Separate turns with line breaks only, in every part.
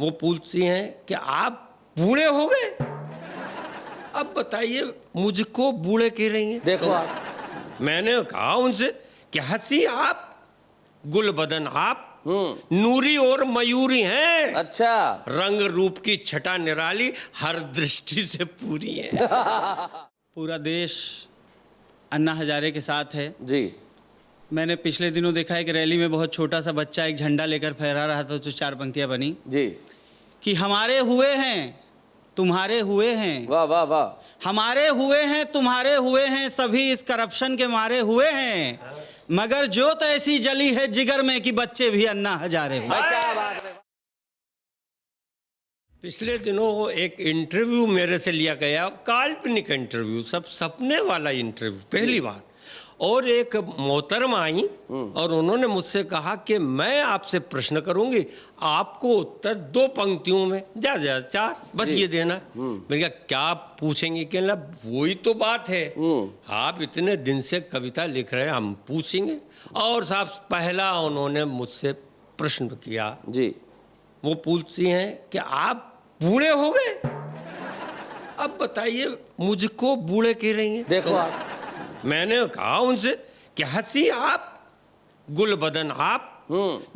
वो पूछती हैं कि आप बूढ़े हो गए। अब बताइए मुझको बूढ़े कह रही हैं।
देखो
तो
आप,
मैंने कहा उनसे कि हंसी आप, गुल बदन आप, नूरी और मयूरी हैं।
अच्छा,
रंग रूप की छटा निराली, हर दृष्टि से पूरी है।
पूरा देश अन्ना हजारे के साथ है।
जी
मैंने पिछले दिनों देखा एक रैली में बहुत छोटा सा बच्चा एक झंडा लेकर फहरा रहा था, तो 4 पंक्तियां बनी
जी,
कि हमारे हुए हैं तुम्हारे हुए हैं,
वाह वाह वाह,
हमारे हुए हैं तुम्हारे हुए हैं, सभी इस करप्शन के मारे हुए हैं, मगर जोत ऐसी जली है जिगर में कि बच्चे भी अन्ना हजारे हुए।
भाई क्या बात है।
पिछले दिनों एक इंटरव्यू मेरे से लिया गया, काल्पनिक इंटरव्यू, सब सपने वाला इंटरव्यू, पहली बार। और एक मोहतरमा आई और उन्होंने मुझसे कहा कि मैं आपसे प्रश्न करूंगी, आपको उत्तर 2 पंक्तियों में, ज्यादा 4 बस ये देना है। मैंने कहा क्या पूछेंगे? कहना वही तो बात है, आप इतने दिन से कविता लिख रहे हैं, हम पूछेंगे। और साहब पहला उन्होंने मुझसे प्रश्न किया
जी,
वो पूछती हैं कि आप बूढ़े हो गए। अब बताइए मुझको बूढ़े कह रही हैं।
देखो
तो
आप,
मैंने कहा उनसे कि हंसी आप, गुल बदन आप,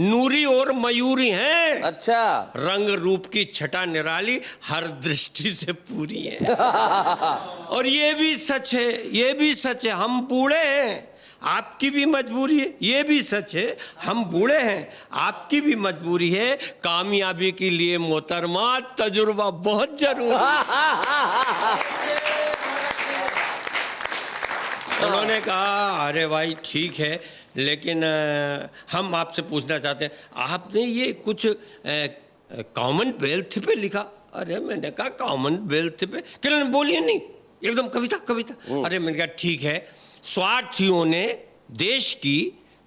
नूरी और मयूरी हैं।
अच्छा,
रंग रूप की छटा निराली, हर दृष्टि से पूरी है। और ये भी सच है, ये भी सच है, हम बूढ़े हैं, आपकी भी मजबूरी है। ये भी सच है, हम बूढ़े हैं, आपकी भी मजबूरी है। कामयाबी के लिए मोहतरमा तजुर्बा बहुत जरूरी है। उन्होंने कहा अरे भाई ठीक है, लेकिन हम आपसे पूछना चाहते हैं, आपने ये कुछ कॉमनवेल्थ पे लिखा। अरे मैंने कहा कॉमनवेल्थ पे? कहने बोलिए नहीं, एकदम कविता कविता। अरे मैंने कहा ठीक है, स्वार्थियों ने देश की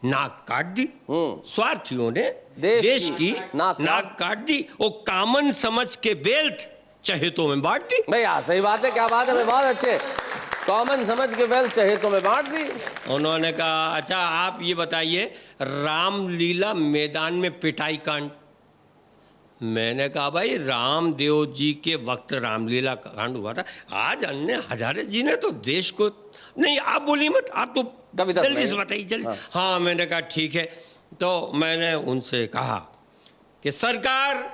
नाक काट दी, स्वार्थियों ने देश की नाक काट दी, वो कॉमन समझ के बेल्ट चहेतों में बांट दी।
भैया सही बात है, क्या बात है, बहुत अच्छे, कॉमन समझ के वेल्थ चहेतों में बांट दी।
उन्होंने कहा अच्छा आप ये बताइए, रामलीला मैदान में पिटाई कांड। मैंने कहा भाई रामदेव जी के वक्त रामलीला कांड हुआ था, आज अन्य हजारे जी ने तो देश को, नहीं आप बोलिए मत, आप तो जल्दी से बताइए जल्दी। हाँ मैंने कहा ठीक है। तो मैंने उनसे कहा कि सरकार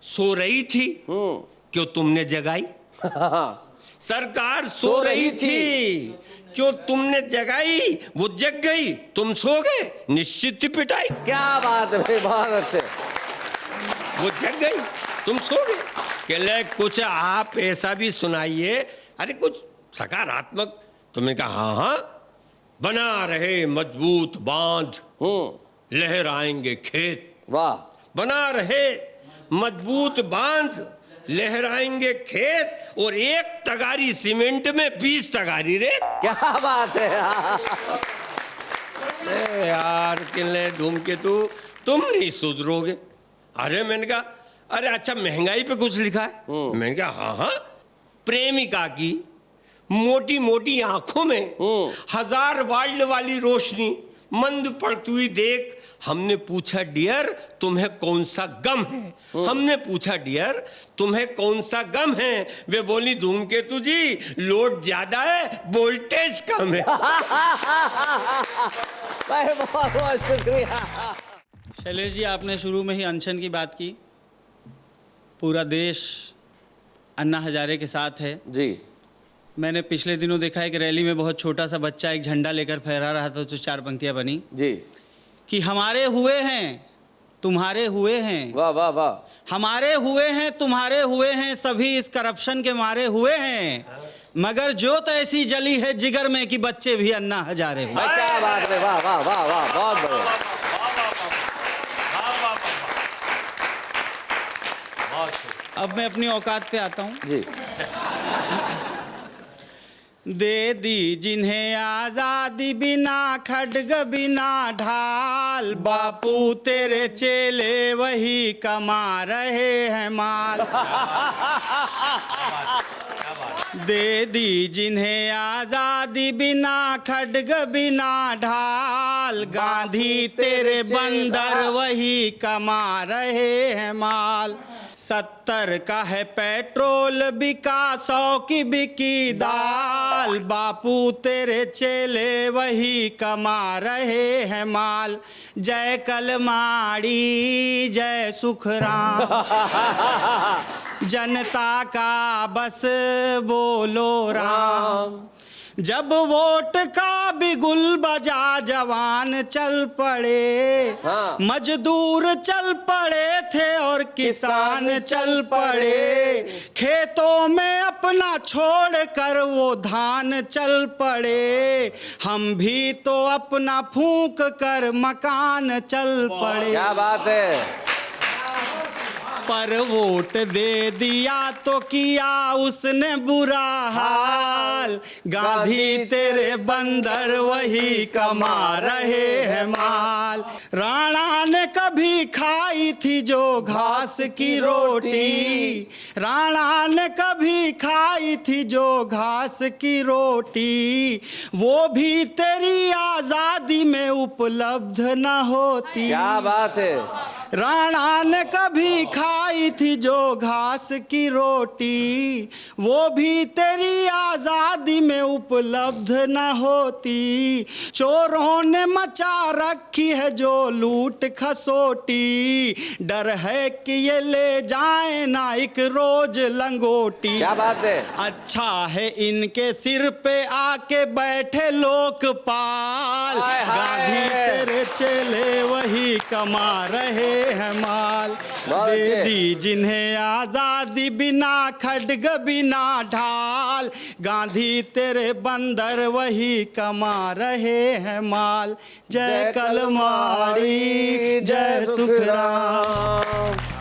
सो रही थी, क्यों तुमने जगाई? सरकार सो रही थी, क्यों तुमने जगाई? वो जग गई, तुम सो गए, निश्चित ही पिटाई।
क्या बात है भाई, बहुत अच्छे।
वो जग गई, तुम सो गए। कहले कुछ आप ऐसा भी सुनाइए, अरे कुछ सकारात्मक। तुमने कहा हाँ हाँ, बना रहे मजबूत बांध, लहराएंगे खेत।
वाह,
बना रहे मजबूत बांध, लहराएंगे खेत, और 1 तगारी सीमेंट में 20 तगारी रेत।
क्या बात है।
यार किले धूमकेतु, तुम नहीं सुधरोगे। अरे मैंने कहा अरे अच्छा महंगाई पे कुछ लिखा है? मैंने कहा हाँ हाँ, प्रेमिका की मोटी मोटी आंखों में 1000 वाल्ट वाली रोशनी मंद पड़ती हुई देख, हमने पूछा डियर तुम्हें कौन सा गम है? हमने पूछा डियर तुम्हें कौन सा गम है? वे बोली धूमकेतु जी लोड ज्यादा है, वोल्टेज कम है।
भाई बहुत बहुत शुक्रिया।
शैलेश जी, आपने शुरू में ही अनशन की बात की। पूरा देश अन्ना हजारे के साथ है।
जी,
मैंने पिछले दिनों देखा एक रैली में बहुत छोटा सा बच्चा एक झंडा लेकर फहरा रहा था, तो 4 पंक्तियां बनी
जी,
कि हमारे हुए हैं तुम्हारे हुए हैं,
वाह वाह वाह,
हमारे हुए हैं तुम्हारे हुए हैं, सभी इस करप्शन के मारे हुए हैं, मगर जोत ऐसी जली है जिगर में कि बच्चे भी अन्ना हजारे हुए।
भाई क्या बात है, वाह वाह वाह वाह, बहुत बढ़िया।
अब मैं अपनी औकात पे आता हूँ।
जी,
दे दी जिन्हें आजादी बिना खड्ग बिना ढाल, बापू तेरे चेले वही कमा रहे हैं माल। दे दी जिन्हें आजादी बिना खड्ग बिना ढाल, गांधी तेरे बंदर वही कमा रहे हैं माल। 70 का है पेट्रोल बिका, 100 की बिकी दाल। बापू तेरे चेले वही कमा रहे हैं माल। जय कलमाड़ी जय सुखराम, जनता का बस बोलो राम। जब वोट का बिगुल बजा जवान चल पड़े,
हाँ।
मजदूर चल पड़े थे और किसान चल पड़े। खेतों में अपना छोड़ कर वो धान चल पड़े। हम भी तो अपना फूंक कर मकान चल पड़े।
क्या बात है।
पर वोट दे दिया तो किया उसने बुरा हाल। गांधी तेरे बंदर वही कमा रहे हैं माल। राणा ने कभी खाई थी जो घास की रोटी, राणा ने कभी खाई थी जो घास की रोटी। वो भी तेरी आजादी में उपलब्ध न होती।
क्या बात है।
राणा ने कभी खाई थी जो घास की रोटी, वो भी तेरी आजादी में उपलब्ध न होती। चोरों ने मचा रखी है जो लूट खसोटी, डर है कि ये ले जाए ना एक रोज लंगोटी।
क्या बात है।
अच्छा है इनके सिर पे आके बैठे लोकपाल।
हाय हाय।
गांधी तेरे चेले वही कमा रहे है माल।
बहुत अच्छे।
दे दी जिन्हें आजादी बिना खड्ग बिना ढाल। गांधी तेरे बंदर वही कमा रहे हैं माल। जय कलमाड़ी जय सुखराम।